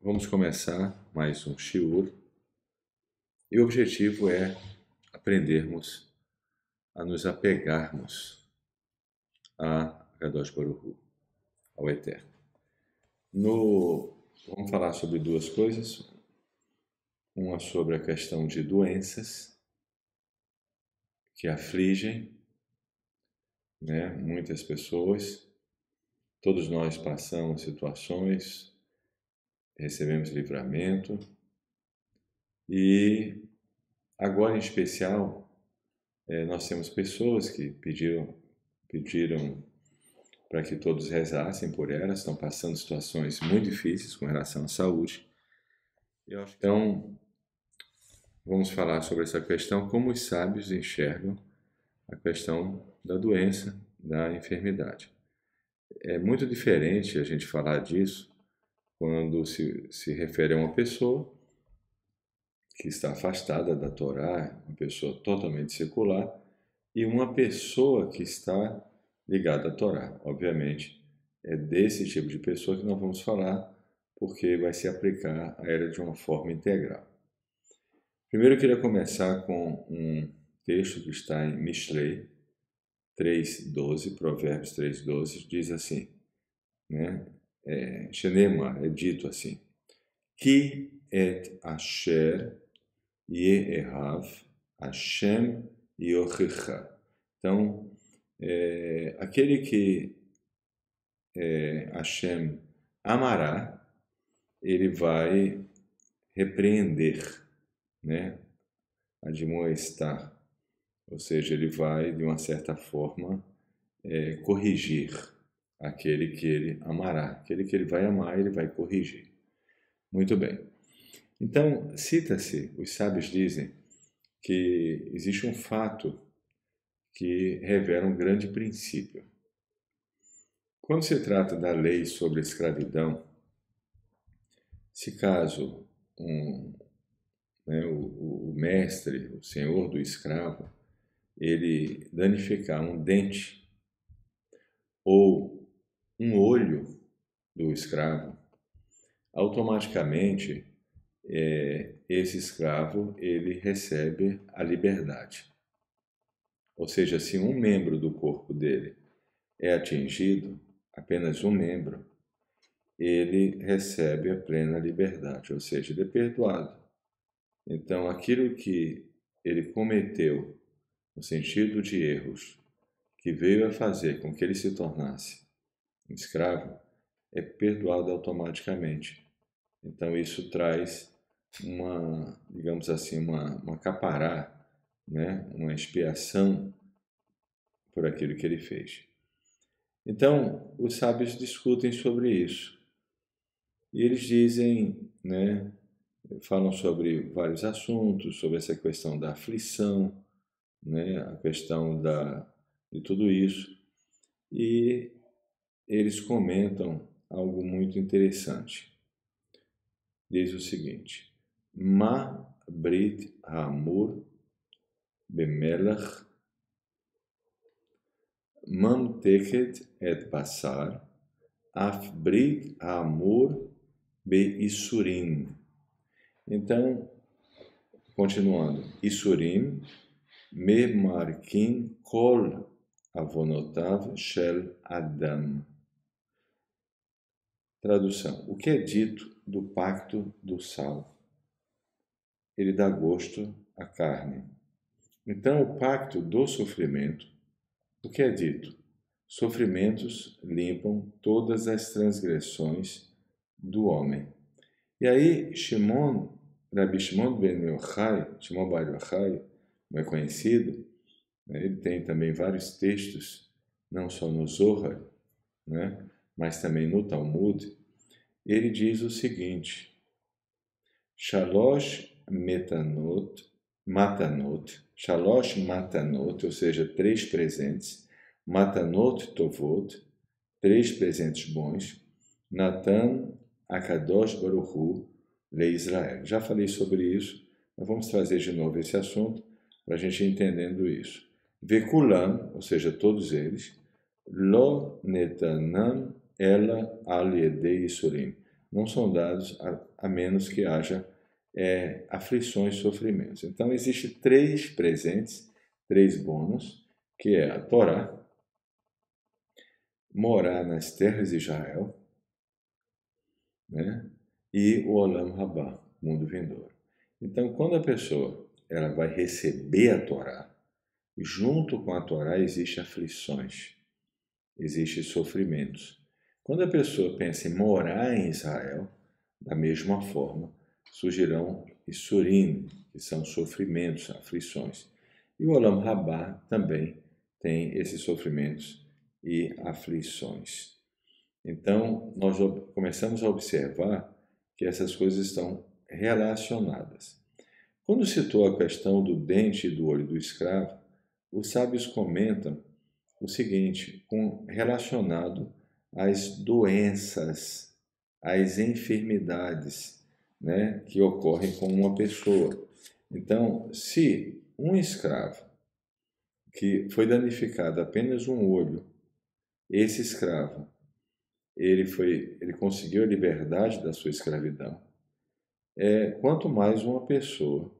Vamos começar mais um shiur e o objetivo é aprendermos a nos apegarmos a Kadosh Baruch Hu, ao Eterno. Vamos falar sobre duas coisas, uma sobre a questão de doenças que afligem, muitas pessoas. Todos nós passamos situações, recebemos livramento e agora em especial nós temos pessoas que pediram para que todos rezassem por elas, estão passando situações muito difíceis com relação à saúde. Então, vamos falar sobre essa questão, como os sábios enxergam a questão da doença, da enfermidade. É muito diferente a gente falar disso quando se refere a uma pessoa que está afastada da Torá, uma pessoa totalmente secular, e uma pessoa que está ligada à Torá. Obviamente, é desse tipo de pessoa que nós vamos falar, porque vai se aplicar a ela de uma forma integral. Primeiro eu queria começar com um texto que está em Mishlei 3:12, Provérbios 3:12, diz assim, Shenemar, é dito assim, Ki et asher ye'ehav Hashem yochicha. Então, aquele que Hashem amará, ele vai repreender, admoestar, ou seja, ele vai, de uma certa forma, corrigir aquele que ele amará. Aquele que ele vai amar, ele vai corrigir. Muito bem. Então, cita-se, os sábios dizem, que existe um fato que revela um grande princípio. Quando se trata da lei sobre a escravidão, se caso o mestre, o senhor do escravo, ele danificar um dente ou um olho do escravo, automaticamente esse escravo ele recebe a liberdade. Ou seja, se um membro do corpo dele é atingido, apenas um membro, ele recebe a plena liberdade, ou seja, ele é perdoado. Então, aquilo que ele cometeu, no sentido de erros, que veio a fazer com que ele se tornasse um escravo, é perdoado automaticamente. Então, isso traz digamos assim, uma capará, uma expiação por aquilo que ele fez. Então, os sábios discutem sobre isso. E eles dizem, falam sobre vários assuntos, sobre essa questão da aflição, a questão de tudo isso. E eles comentam algo muito interessante. Diz o seguinte, Ma Brit Hamur Bemelach Mamteket et Basar Af Brit Hamur Be-Isurim. Então, continuando, Isurim Memarkin Kol Avonotav Shel Adam. Tradução. O que é dito do pacto do sal? Ele dá gosto à carne. Então, o pacto do sofrimento, o que é dito? Sofrimentos limpam todas as transgressões do homem. E aí, Rabi Shimon ben Yochai, Shimon bar Yochai, é conhecido, ele tem também vários textos, não só no Zohar, mas também no Talmud. Ele diz o seguinte, Shalosh matanot, ou seja, 3 presentes, matanot tovot, 3 presentes bons, Natan Akadosh Baruch Hu le Israel. Já falei sobre isso, mas vamos trazer de novo esse assunto para a gente ir entendendo isso. Vekulam, ou seja, todos eles, lo netanam ela al yedei isurim. não são dados a menos que haja aflições, sofrimentos. Então, existem 3 presentes, 3 bônus, que é a Torá, morar nas terras de Israel, né? E o Olam Rabá, mundo vindouro. Então, quando a pessoa ela vai receber a Torá, junto com a Torá existem aflições, existem sofrimentos. Quando a pessoa pensa em morar em Israel, da mesma forma, surgirão Issurim, que são sofrimentos, aflições. E o Olam Rabá também tem esses sofrimentos e aflições. Então, nós começamos a observar que essas coisas estão relacionadas. Quando citou a questão do dente e do olho do escravo, os sábios comentam o seguinte, relacionado às doenças, às enfermidades, né, que ocorrem com uma pessoa. Então, se um escravo que foi danificado apenas um olho, esse escravo, ele conseguiu a liberdade da sua escravidão, quanto mais uma pessoa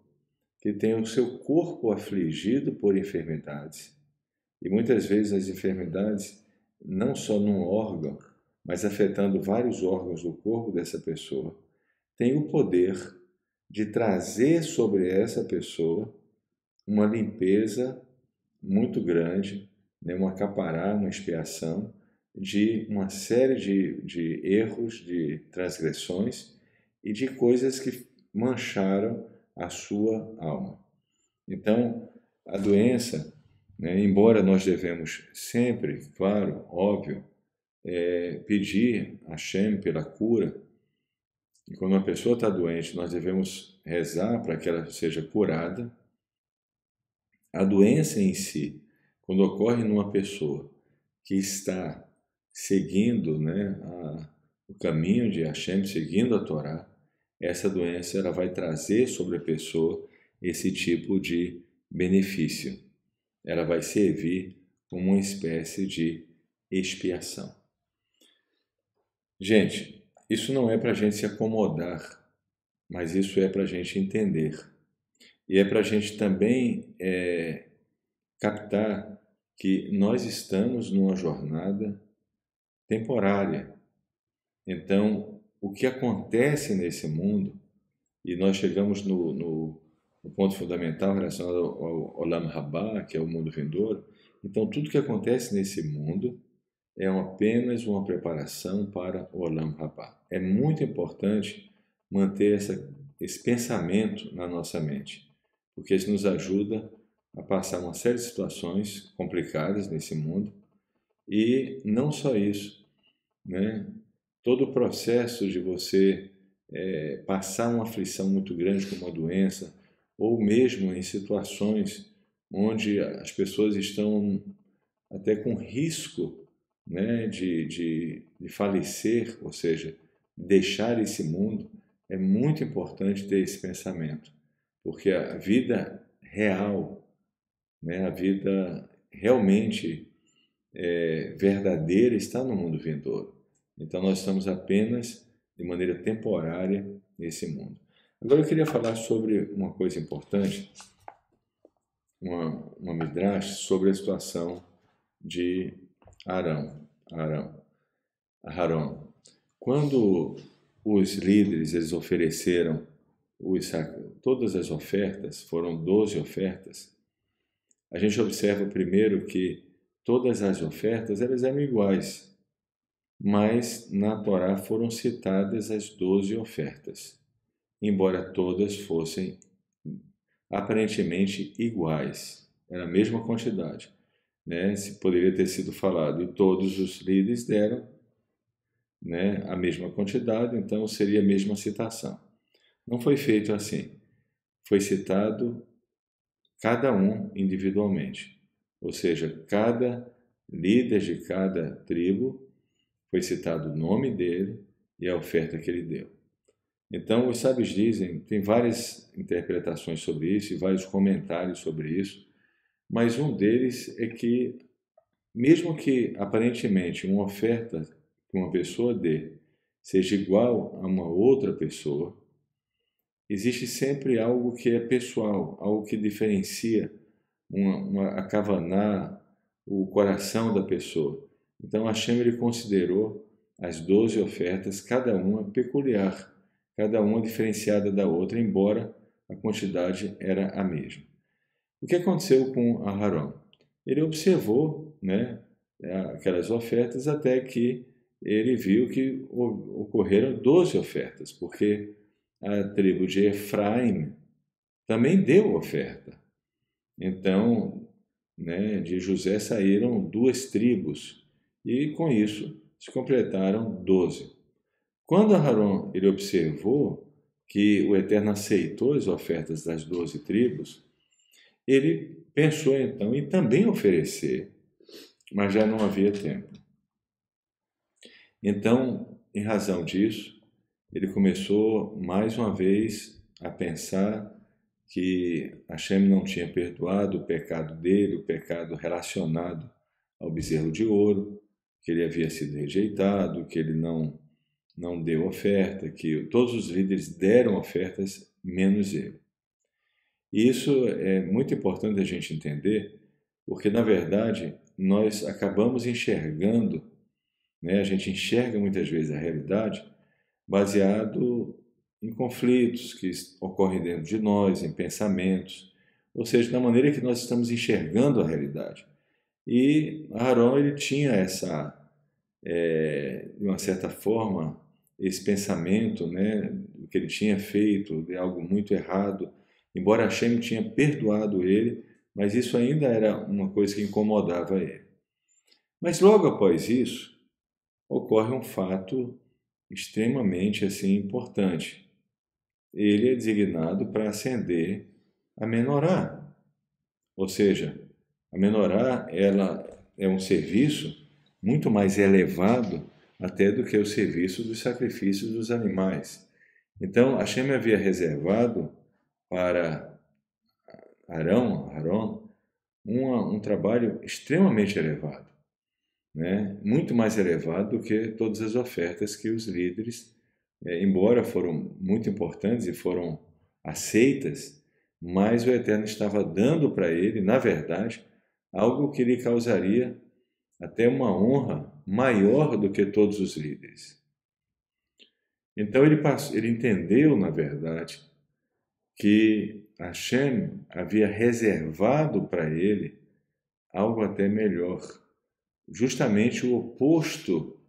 que tem o seu corpo afligido por enfermidades, e muitas vezes as enfermidades não só num órgão, mas afetando vários órgãos do corpo dessa pessoa, tem o poder de trazer sobre essa pessoa uma limpeza muito grande, né, uma capará, uma expiação de uma série de erros, de transgressões e de coisas que mancharam a sua alma. Então, a doença, né, embora nós devemos sempre, claro, óbvio, pedir a Hashem pela cura, e quando uma pessoa está doente, nós devemos rezar para que ela seja curada. A doença em si, quando ocorre numa pessoa que está seguindo, né, o caminho de Hashem, seguindo a Torá, essa doença ela vai trazer sobre a pessoa esse tipo de benefício. Ela vai servir como uma espécie de expiação. Gente, isso não é para a gente se acomodar, mas isso é para a gente entender. E é para a gente também captar que nós estamos numa jornada temporária. Então, o que acontece nesse mundo, e nós chegamos no ponto fundamental relacionado ao Olam Rabá, que é o mundo vindouro, então tudo que acontece nesse mundo é apenas uma preparação para o Olam Rabá. É muito importante manter esse pensamento na nossa mente, porque isso nos ajuda a passar uma série de situações complicadas nesse mundo e não só isso, né? Todo o processo de você passar uma aflição muito grande como uma doença, ou mesmo em situações onde as pessoas estão até com risco, né, de falecer, ou seja, deixar esse mundo, é muito importante ter esse pensamento, porque a vida real, né, a vida realmente verdadeira está no mundo vindouro. Então nós estamos apenas de maneira temporária nesse mundo. Agora eu queria falar sobre uma coisa importante, uma midrash sobre a situação de Arão. Quando os líderes eles ofereceram todas as ofertas, foram 12 ofertas, a gente observa primeiro que todas as ofertas elas eram iguais, mas na Torá foram citadas as 12 ofertas, embora todas fossem aparentemente iguais, era a mesma quantidade, né? Se poderia ter sido falado, e todos os líderes deram, né, a mesma quantidade, então seria a mesma citação. Não foi feito assim, foi citado cada um individualmente, ou seja, cada líder de cada tribo foi citado o nome dele e a oferta que ele deu. Então, os sábios dizem, tem várias interpretações sobre isso e vários comentários sobre isso, mas um deles é que, mesmo que aparentemente uma oferta que uma pessoa dê seja igual a uma outra pessoa, existe sempre algo que é pessoal, algo que diferencia a kavaná, o coração da pessoa. Então Hashem ele considerou as 12 ofertas, cada uma peculiar, cada uma diferenciada da outra, embora a quantidade era a mesma. O que aconteceu com Aharon? Ele observou, né, aquelas ofertas até que ele viu que ocorreram 12 ofertas, porque a tribo de Efraim também deu oferta. Então, né, de José saíram 2 tribos e com isso se completaram 12. Quando Aharon ele observou que o Eterno aceitou as ofertas das 12 tribos, ele pensou então em também oferecer, mas já não havia tempo. Então, em razão disso, ele começou mais uma vez a pensar que Hashem não tinha perdoado o pecado dele, o pecado relacionado ao bezerro de ouro, que ele havia sido rejeitado, que ele não deu oferta, que todos os líderes deram ofertas, menos ele. E isso é muito importante a gente entender, porque, na verdade, nós acabamos enxergando, né, a gente enxerga muitas vezes a realidade baseado em conflitos que ocorrem dentro de nós, em pensamentos, ou seja, na maneira que nós estamos enxergando a realidade. E Aharon ele tinha de uma certa forma, esse pensamento, né, do que ele tinha feito, de algo muito errado, embora Hashem tinha perdoado ele, mas isso ainda era uma coisa que incomodava ele. Mas logo após isso, ocorre um fato extremamente assim importante. Ele é designado para acender a menorá. Ou seja, a menorá ela é um serviço muito mais elevado até do que o serviço dos sacrifícios dos animais. Então, Hashem havia reservado para Arão um trabalho extremamente elevado, né? Muito mais elevado do que todas as ofertas que os líderes, embora foram muito importantes e foram aceitas, mas o Eterno estava dando para ele, na verdade, algo que lhe causaria até uma honra maior do que todos os líderes. Então ele entendeu, na verdade, que Hashem havia reservado para ele algo até melhor, justamente o oposto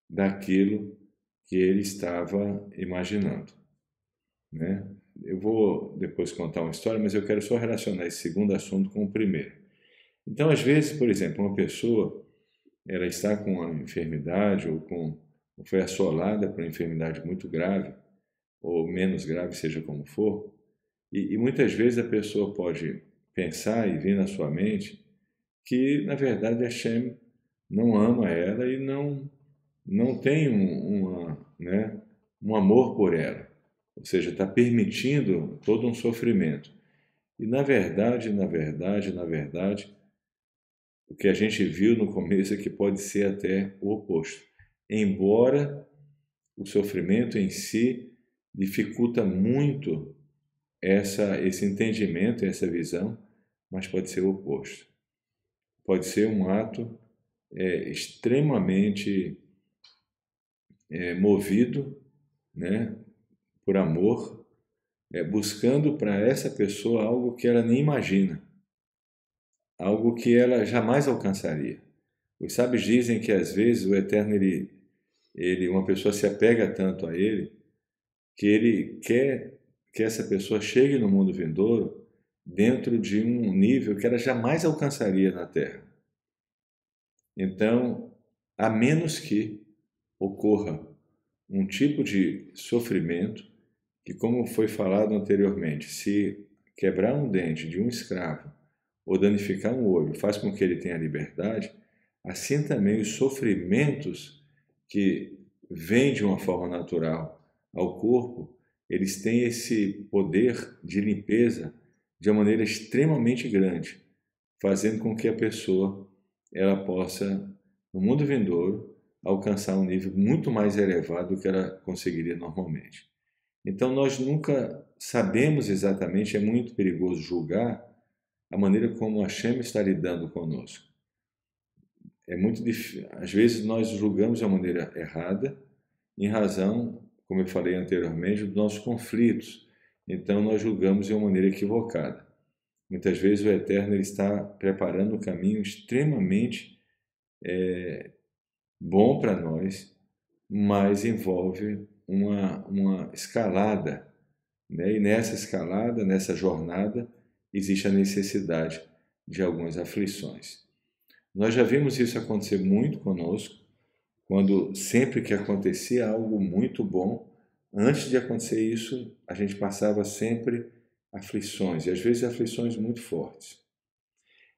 daquilo que ele estava imaginando, né? Eu vou depois contar uma história, mas eu quero só relacionar esse segundo assunto com o primeiro. Então, às vezes, por exemplo, uma pessoa ela está com uma enfermidade ou foi assolada por uma enfermidade muito grave ou menos grave, seja como for, e muitas vezes a pessoa pode pensar e vir na sua mente que, na verdade, Hashem não ama ela e não tem um amor por ela. Ou seja, está permitindo todo um sofrimento. E, na verdade, o que a gente viu no começo é que pode ser até o oposto. Embora o sofrimento em si dificulta muito esse entendimento, essa visão, mas pode ser o oposto. Pode ser um ato extremamente movido, né, por amor, buscando para essa pessoa algo que ela nem imagina, algo que ela jamais alcançaria. Os sábios dizem que às vezes o Eterno, uma pessoa se apega tanto a ele, que ele quer que essa pessoa chegue no mundo vindouro dentro de um nível que ela jamais alcançaria na Terra. Então, a menos que ocorra um tipo de sofrimento que, como foi falado anteriormente, se quebrar um dente de um escravo ou danificar um olho faz com que ele tenha liberdade, assim também os sofrimentos que vêm de uma forma natural ao corpo, eles têm esse poder de limpeza de uma maneira extremamente grande, fazendo com que a pessoa ela possa, no mundo vindouro, alcançar um nível muito mais elevado do que ela conseguiria normalmente. Então nós nunca sabemos exatamente, é muito perigoso julgar a maneira como Hashem está lidando conosco. É muito difícil, às vezes nós julgamos de uma maneira errada, em razão, como eu falei anteriormente, dos nossos conflitos. Então nós julgamos de uma maneira equivocada. Muitas vezes o Eterno ele está preparando um caminho extremamente bom para nós, mas envolve uma escalada, né? E nessa escalada, nessa jornada, existe a necessidade de algumas aflições. Nós já vimos isso acontecer muito conosco, quando sempre que acontecia algo muito bom, antes de acontecer isso, a gente passava sempre aflições, e às vezes aflições muito fortes.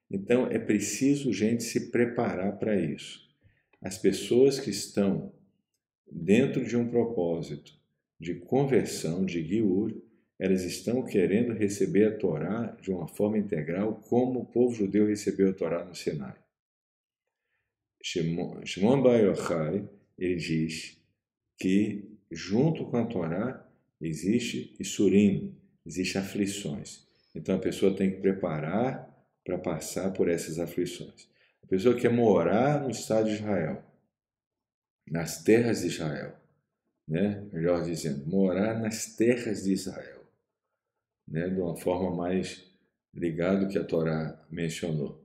Então é preciso, gente, se preparar para isso. As pessoas que estão dentro de um propósito de conversão, de Giur, elas estão querendo receber a Torá de uma forma integral, como o povo judeu recebeu a Torá no Sinai. Shimon Bar Yochai, ele diz que junto com a Torá existe Isurim, existe aflições. Então a pessoa tem que preparar para passar por essas aflições. A pessoa quer morar no Estado de Israel, nas terras de Israel, né? Melhor dizendo, morar nas terras de Israel, né? De uma forma mais ligada ao que a Torá mencionou.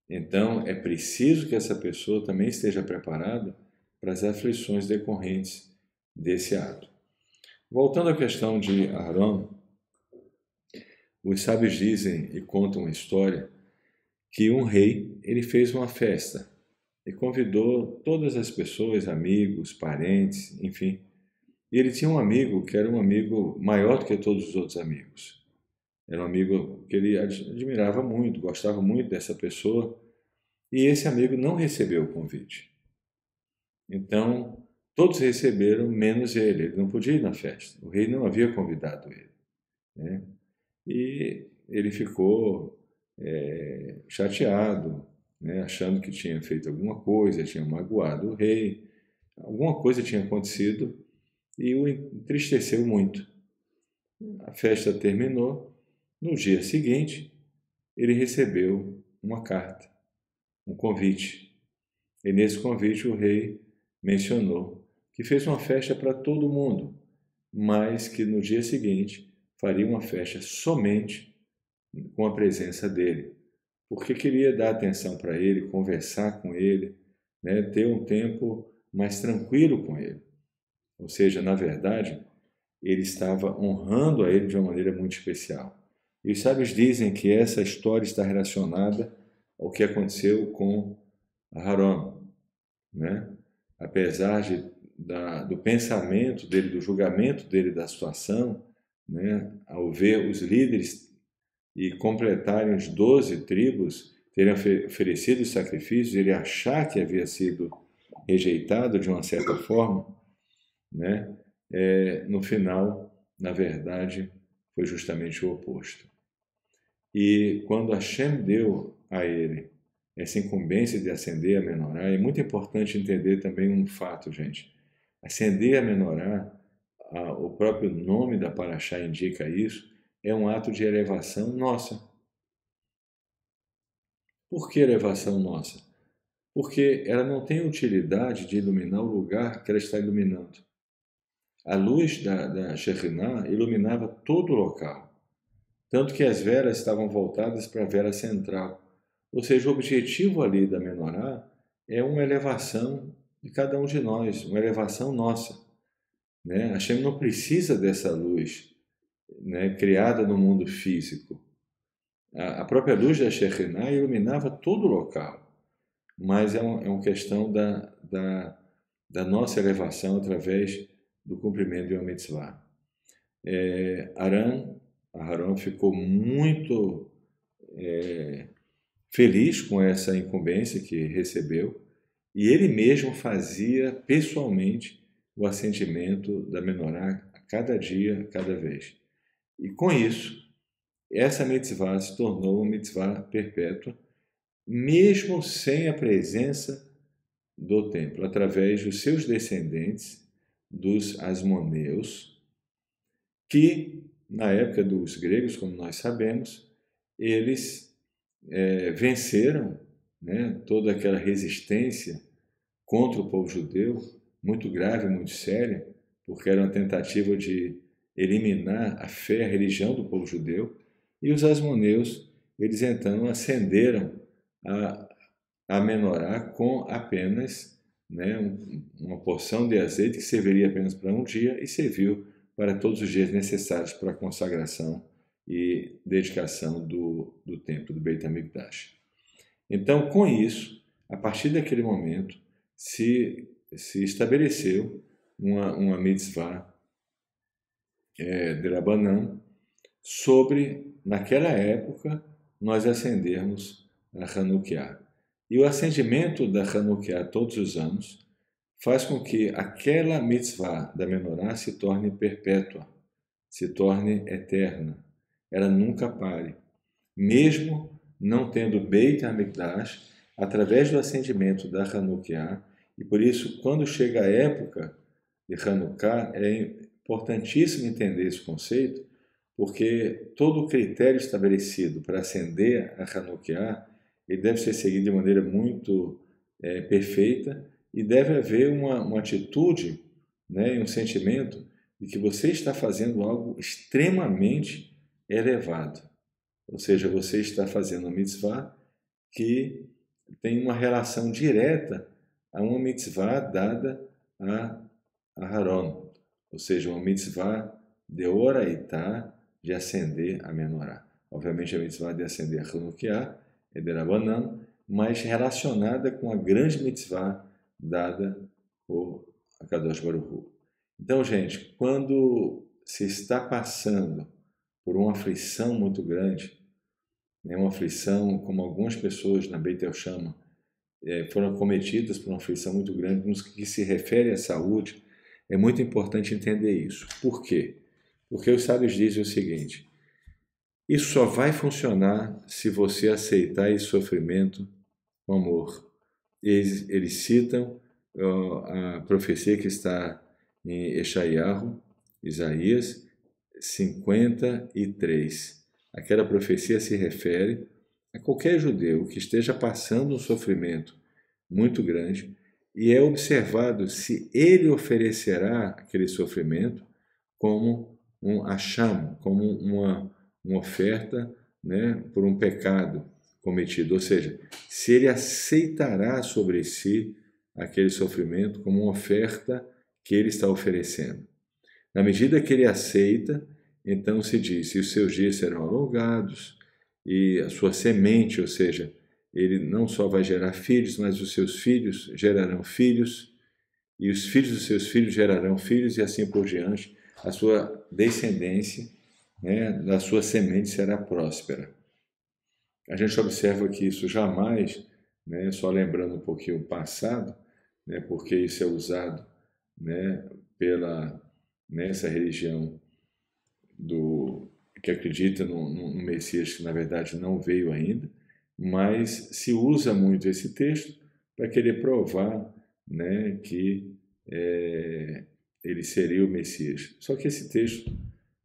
Então, é preciso que essa pessoa também esteja preparada para as aflições decorrentes desse ato. Voltando à questão de Aarão, os sábios dizem e contam uma história que um rei ele fez uma festa e convidou todas as pessoas, amigos, parentes, enfim. E ele tinha um amigo que era um amigo maior do que todos os outros amigos. Era um amigo que ele admirava muito, gostava muito dessa pessoa, e esse amigo não recebeu o convite. Então, todos receberam, menos ele. Ele não podia ir na festa. O rei não havia convidado ele, né? E ele ficou chateado, né? Achando que tinha feito alguma coisa, tinha magoado o rei, alguma coisa tinha acontecido e o entristeceu muito. A festa terminou. No dia seguinte, ele recebeu uma carta, um convite. E nesse convite o rei mencionou que fez uma festa para todo mundo, mas que no dia seguinte faria uma festa somente com a presença dele, porque queria dar atenção para ele, conversar com ele, né, ter um tempo mais tranquilo com ele. Ou seja, na verdade, ele estava honrando a ele de uma maneira muito especial. E os sábios dizem que essa história está relacionada ao que aconteceu com Aharon, né? Apesar do pensamento dele, do julgamento dele da situação, né? Ao ver os líderes e completarem os 12 tribos, terem oferecido os sacrifícios, ele achar que havia sido rejeitado de uma certa forma, né? No final, na verdade, foi justamente o oposto. E quando Hashem deu a ele essa incumbência de acender a menorá, é muito importante entender também um fato, gente. Acender a menorá, o próprio nome da paraxá indica isso, é um ato de elevação nossa. Por que elevação nossa? Porque ela não tem utilidade de iluminar o lugar que ela está iluminando. A luz da Shekhinah iluminava todo o local, tanto que as velas estavam voltadas para a vela central. Ou seja, o objetivo ali da menorá é uma elevação de cada um de nós, uma elevação nossa, né? A Hashem não precisa dessa luz, né, criada no mundo físico. A própria luz da Shekhinah iluminava todo o local, mas é uma questão da nossa elevação através do cumprimento de uma mitzvah. Aharon ficou muito feliz com essa incumbência que recebeu e ele mesmo fazia pessoalmente o assentimento da menorá a cada dia, cada vez. E com isso, essa mitzvah se tornou uma mitzvah perpétua, mesmo sem a presença do templo, através dos seus descendentes, dos asmoneus, que, na época dos gregos, como nós sabemos, eles venceram, né, toda aquela resistência contra o povo judeu, muito grave, muito séria, porque era uma tentativa de eliminar a fé, a religião do povo judeu, e os asmoneus, eles então ascenderam a menorá com apenas, né, uma porção de azeite que serviria apenas para um dia e serviu para todos os dias necessários para a consagração e dedicação do templo, do Beit HaMikdash. Então, com isso, a partir daquele momento, se estabeleceu uma mitzvah de Rabanan sobre, naquela época, nós acendermos a Hanukkah. E o acendimento da Hanukkah todos os anos faz com que aquela mitzvah da menorá se torne perpétua, se torne eterna. Ela nunca pare. Mesmo não tendo Beit HaMikdash, através do acendimento da Hanukkah, e por isso, quando chega a época de Hanukkah, é importantíssimo entender esse conceito, porque todo o critério estabelecido para acender a Hanukkah, ele deve ser seguido de maneira muito perfeita, e deve haver uma atitude, né, um sentimento de que você está fazendo algo extremamente elevado. Ou seja, você está fazendo uma mitzvah que tem uma relação direta a uma mitzvah dada a Aharon, ou seja, uma mitzvah de oraitá, de acender a menorá. Obviamente a mitzvah de acender a Hanukkah é de Rabanan, mas relacionada com a grande mitzvah dada por Akadosh Baruch Hu. Então, gente, quando se está passando por uma aflição muito grande, né, uma aflição como algumas pessoas na Beit El Shama foram acometidas por uma aflição muito grande, no que se refere à saúde, é muito importante entender isso. Por quê? Porque os sábios dizem o seguinte: isso só vai funcionar se você aceitar esse sofrimento com amor. Eles citam a profecia que está em Eshayahu, Isaías 53. Aquela profecia se refere a qualquer judeu que esteja passando um sofrimento muito grande e é observado se ele oferecerá aquele sofrimento como um acham, como uma oferta, né, por um pecado cometido, ou seja, se ele aceitará sobre si aquele sofrimento como uma oferta que ele está oferecendo. Na medida que ele aceita, então se diz, e os seus dias serão alongados, e a sua semente, ou seja, ele não só vai gerar filhos, mas os seus filhos gerarão filhos, e os filhos dos seus filhos gerarão filhos, e assim por diante, a sua descendência, né, da sua semente será próspera. A gente observa que isso jamais, né, só lembrando um pouquinho o passado, né, porque isso é usado, né, nessa religião que acredita no Messias que na verdade não veio ainda, mas se usa muito esse texto para querer provar, né, que ele seria o Messias. Só que esse texto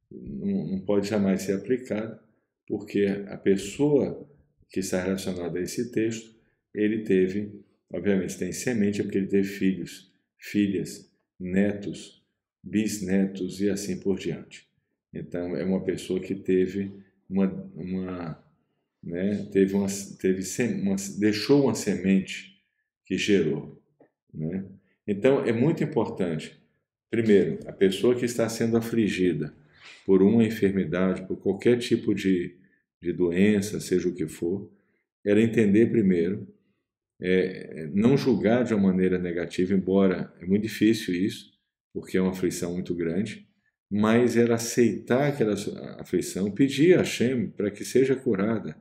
não pode jamais ser aplicado, porque a pessoa que está relacionada a esse texto, ele teve, obviamente, tem semente, porque ele teve filhos, filhas, netos, bisnetos e assim por diante. Então, é uma pessoa que teve deixou uma semente que gerou, né? Então, é muito importante, primeiro, a pessoa que está sendo afligida por uma enfermidade, por qualquer tipo de doença, seja o que for, ela entender primeiro, não julgar de uma maneira negativa, embora é muito difícil isso, porque é uma aflição muito grande, mas ela aceitar aquela aflição, pedir a Hashem para que seja curada,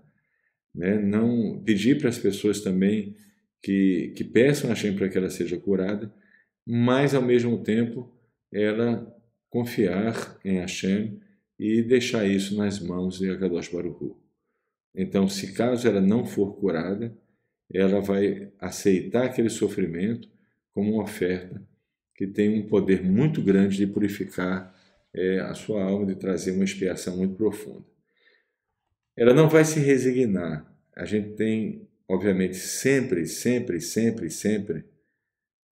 né? Não pedir para as pessoas também que peçam a Hashem para que ela seja curada, mas ao mesmo tempo ela confiar em Hashem e deixar isso nas mãos de Akadosh Baruch Hu. Então, se caso ela não for curada, ela vai aceitar aquele sofrimento como uma oferta que tem um poder muito grande de purificar a sua alma, de trazer uma expiação muito profunda. Ela não vai se resignar. A gente tem, obviamente, sempre, sempre, sempre, sempre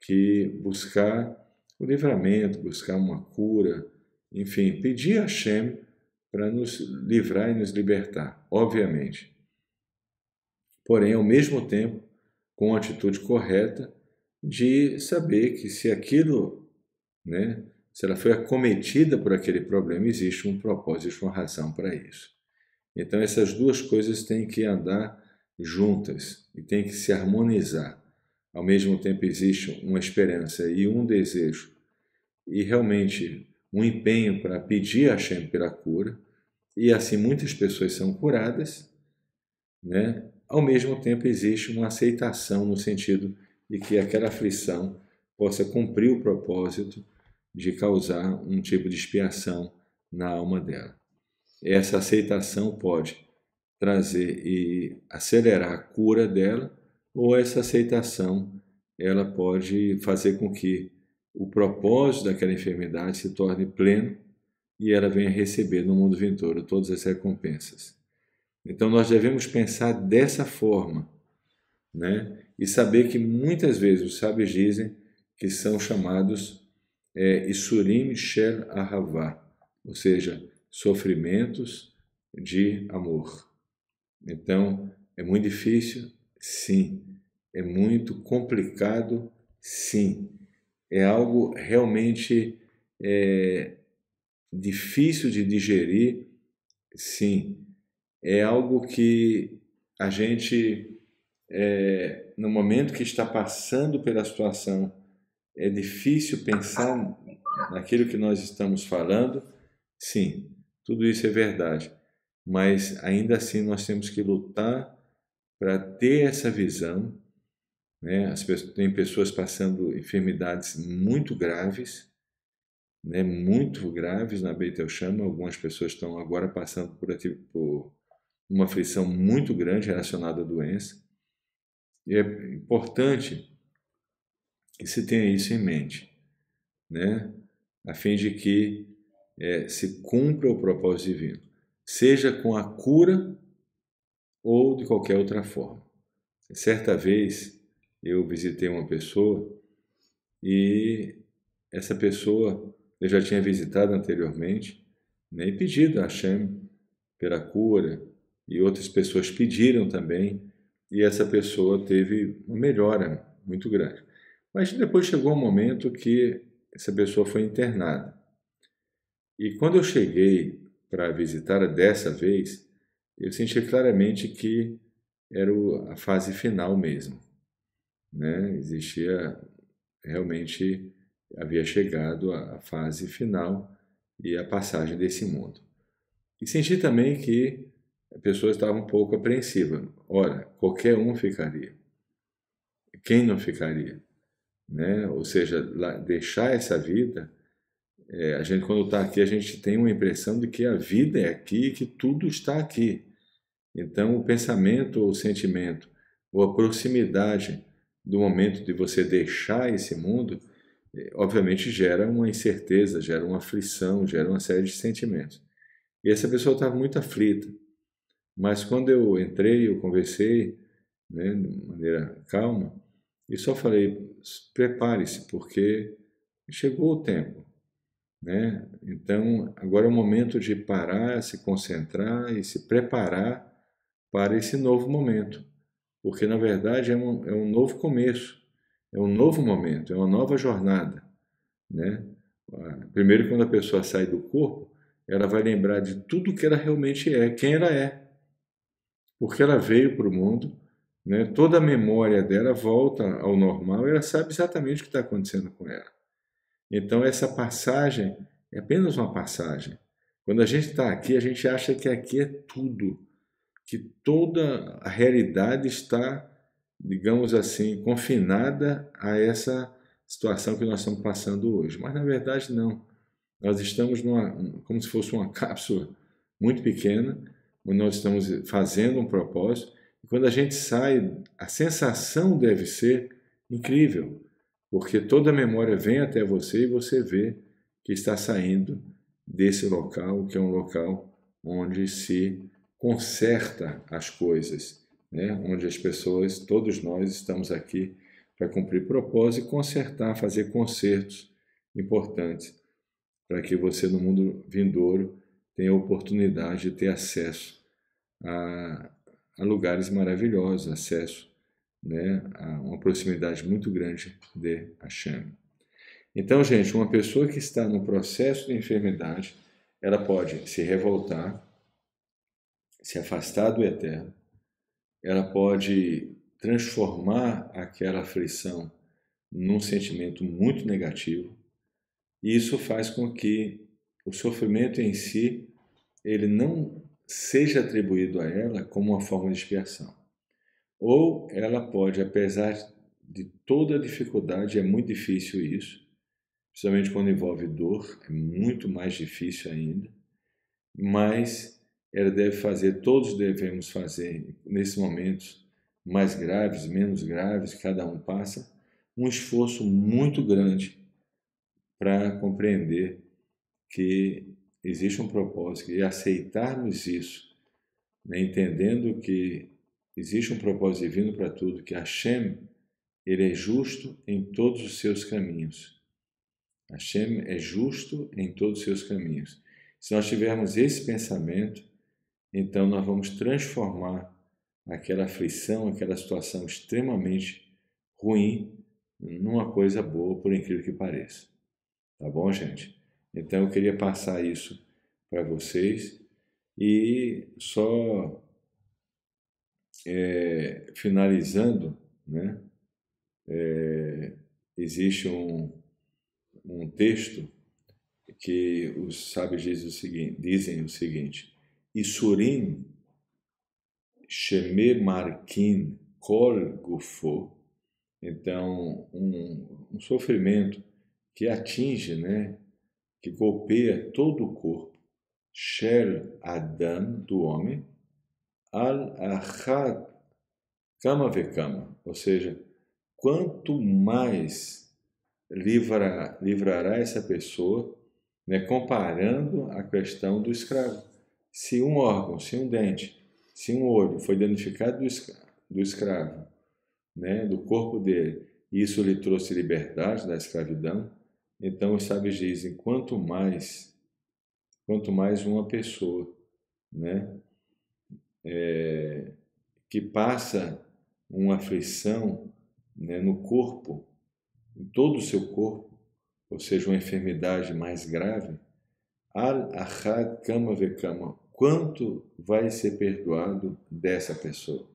que buscar o livramento, buscar uma cura, enfim, pedir a Hashem para nos livrar e nos libertar, obviamente. Porém, ao mesmo tempo, com a atitude correta de saber que se aquilo, né, se ela foi acometida por aquele problema, existe um propósito, existe uma razão para isso. Então essas duas coisas têm que andar juntas e têm que se harmonizar. Ao mesmo tempo existe uma esperança e um desejo e realmente um empenho para pedir a Hashem pela cura, e assim muitas pessoas são curadas, né? Ao mesmo tempo existe uma aceitação no sentido de que aquela aflição possa cumprir o propósito de causar um tipo de expiação na alma dela. Essa aceitação pode trazer e acelerar a cura dela, ou essa aceitação ela pode fazer com que o propósito daquela enfermidade se torne pleno e ela venha receber no mundo vindouro todas as recompensas. Então nós devemos pensar dessa forma, né? E saber que muitas vezes os sábios dizem que são chamados Isurim Shel Ahavá, ou seja, sofrimentos de amor. Então, é muito difícil? Sim. É muito complicado? Sim. É algo realmente difícil de digerir? Sim. É algo que a gente, no momento que está passando pela situação, é difícil pensar naquilo que nós estamos falando? Sim, tudo isso é verdade. Mas ainda assim nós temos que lutar para ter essa visão, né? Tem pessoas passando enfermidades muito graves, né? Muito graves na Beit El Shama. Algumas pessoas estão agora passando por uma aflição muito grande relacionada à doença. E é importante que se tenha isso em mente, né? A fim de que se cumpra o propósito divino, seja com a cura ou de qualquer outra forma. Certa vez eu visitei uma pessoa e essa pessoa eu já tinha visitado anteriormente, né, e pedido a Hashem pela cura, e outras pessoas pediram também, e essa pessoa teve uma melhora muito grande. Mas depois chegou um momento que essa pessoa foi internada. E quando eu cheguei para visitá-la dessa vez, eu senti claramente que era a fase final mesmo, né? Existia realmente, havia chegado a fase final e a passagem desse mundo. E senti também que a pessoa estava um pouco apreensiva. Ora, qualquer um ficaria. Quem não ficaria? Né? Ou seja, deixar essa vida, a gente quando está aqui, a gente tem uma impressão de que a vida é aqui e que tudo está aqui. Então, o pensamento ou o sentimento, ou a proximidade do momento de você deixar esse mundo, obviamente gera uma incerteza, gera uma aflição, gera uma série de sentimentos. E essa pessoa estava muito aflita. Mas quando eu entrei, eu conversei, né, de maneira calma, e só falei, prepare-se, porque chegou o tempo, né? Então, agora é o momento de parar, se concentrar e se preparar para esse novo momento, porque na verdade é um novo começo, é um novo momento, é uma nova jornada, né? Primeiro, quando a pessoa sai do corpo, ela vai lembrar de tudo que ela realmente é, quem ela é, porque ela veio para o mundo, né? Toda a memória dela volta ao normal, ela sabe exatamente o que está acontecendo com ela. Então essa passagem é apenas uma passagem. Quando a gente está aqui, a gente acha que aqui é tudo, que toda a realidade está, digamos assim, confinada a essa situação que nós estamos passando hoje. Mas na verdade não. Nós estamos como se fosse uma cápsula muito pequena, onde nós estamos fazendo um propósito, E quando a gente sai, a sensação deve ser incrível, porque toda a memória vem até você e você vê que está saindo desse local, que é um local onde se conserta as coisas, né? Onde as pessoas, todos nós estamos aqui para cumprir propósito e consertar, fazer concertos importantes, para que você no mundo vindouro tenha a oportunidade de ter acesso a, a lugares maravilhosos, acesso, né, a uma proximidade muito grande de Hashem. Então, gente, uma pessoa que está no processo de enfermidade, ela pode se revoltar, se afastar do eterno, ela pode transformar aquela aflição num sentimento muito negativo, e isso faz com que o sofrimento em si, ele não seja atribuído a ela como uma forma de expiação. Ou ela pode, apesar de toda a dificuldade, é muito difícil isso, principalmente quando envolve dor, é muito mais difícil ainda, mas ela deve fazer, todos devemos fazer, nesses momentos mais graves, menos graves, cada um passa, um esforço muito grande para compreender que existe um propósito e aceitarmos isso, né, entendendo que existe um propósito divino para tudo, que Hashem, ele é justo em todos os seus caminhos. Hashem é justo em todos os seus caminhos. Se nós tivermos esse pensamento, então nós vamos transformar aquela aflição, aquela situação extremamente ruim, numa coisa boa, por incrível que pareça. Tá bom, gente? Então eu queria passar isso para vocês e só finalizando, né? Existe um texto que os sábios dizem o seguinte: Isurim Shemer Markin Kol Gufo. Então, um sofrimento que atinge, né, que golpeia todo o corpo, Shel Adam, do homem, Al Achad Kama Vekama, ou seja, quanto mais livrará essa pessoa, né, comparando a questão do escravo. Se um órgão, se um dente, se um olho foi danificado do escravo, né, do corpo dele, e isso lhe trouxe liberdade da escravidão, então os sábios dizem, quanto mais uma pessoa, né, que passa uma aflição, né, no corpo, em todo o seu corpo, ou seja, uma enfermidade mais grave, al-ahad kama vekama, quanto vai ser perdoado dessa pessoa?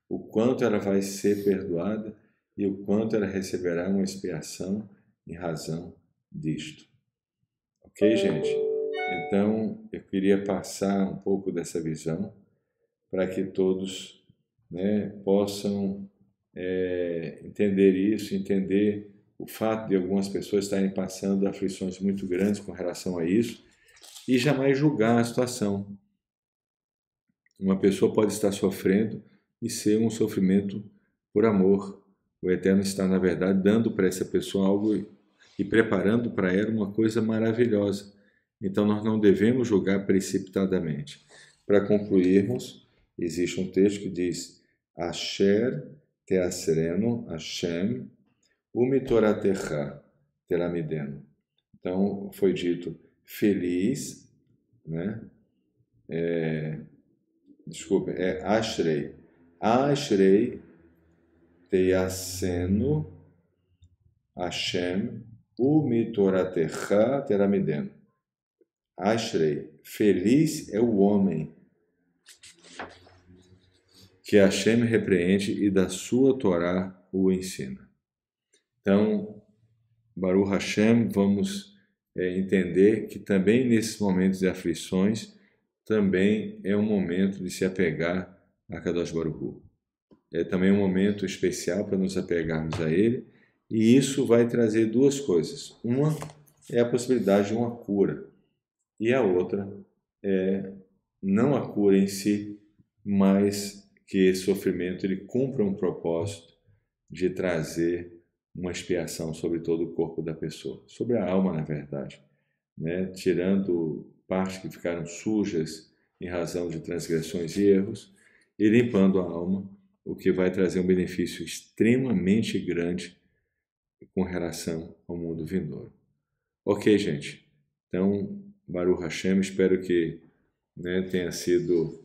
O quanto ela vai ser perdoada e o quanto ela receberá uma expiação em razão disto. Ok, gente? Então, eu queria passar um pouco dessa visão para que todos, né, possam entender isso, entender o fato de algumas pessoas estarem passando aflições muito grandes com relação a isso e jamais julgar a situação. Uma pessoa pode estar sofrendo e ser um sofrimento por amor. O Eterno está, na verdade, dando para essa pessoa algo e preparando para ela uma coisa maravilhosa. Então, nós não devemos julgar precipitadamente. Para concluirmos, existe um texto que diz: Asher teasreno Hashem umitoratecha telamideno. Então, foi dito feliz, né? Ashrei. Ashrei teasenu Hashem umitoratecha telamideno. Ashrei. Feliz é o homem que Hashem repreende e da sua Torá o ensina. Então, Baruch Hashem, vamos entender que também nesses momentos de aflições, também é um momento de se apegar a Kadosh Baruch Hu. É também um momento especial para nos apegarmos a Ele, e isso vai trazer duas coisas. Uma é a possibilidade de uma cura, e a outra é não a cura em si, mas que esse sofrimento ele cumpra um propósito de trazer uma expiação sobre todo o corpo da pessoa, sobre a alma, na verdade, né? Tirando partes que ficaram sujas em razão de transgressões e erros e limpando a alma, o que vai trazer um benefício extremamente grande com relação ao mundo vindouro. Ok, gente? Então, Baruch Hashem, espero que, né, tenha sido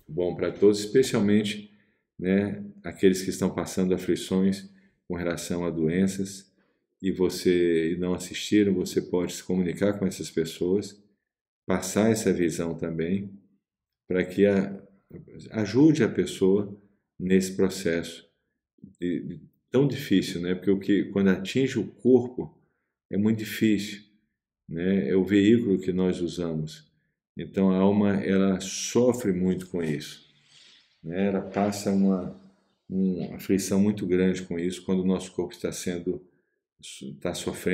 bom para todos, especialmente, né, aqueles que estão passando aflições com relação a doenças e você não assistiram, você pode se comunicar com essas pessoas, passar essa visão também, para que ajude a pessoa nesse processo tão difícil, né? Porque quando atinge o corpo é muito difícil, né? É o veículo que nós usamos. Então a alma ela sofre muito com isso, né? Ela passa uma aflição muito grande com isso quando o nosso corpo está sofrendo,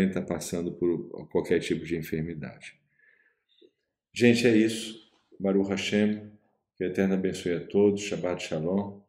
está passando por qualquer tipo de enfermidade. Gente, é isso. Baruch Hashem, que o Eterno abençoe a todos. Shabbat Shalom.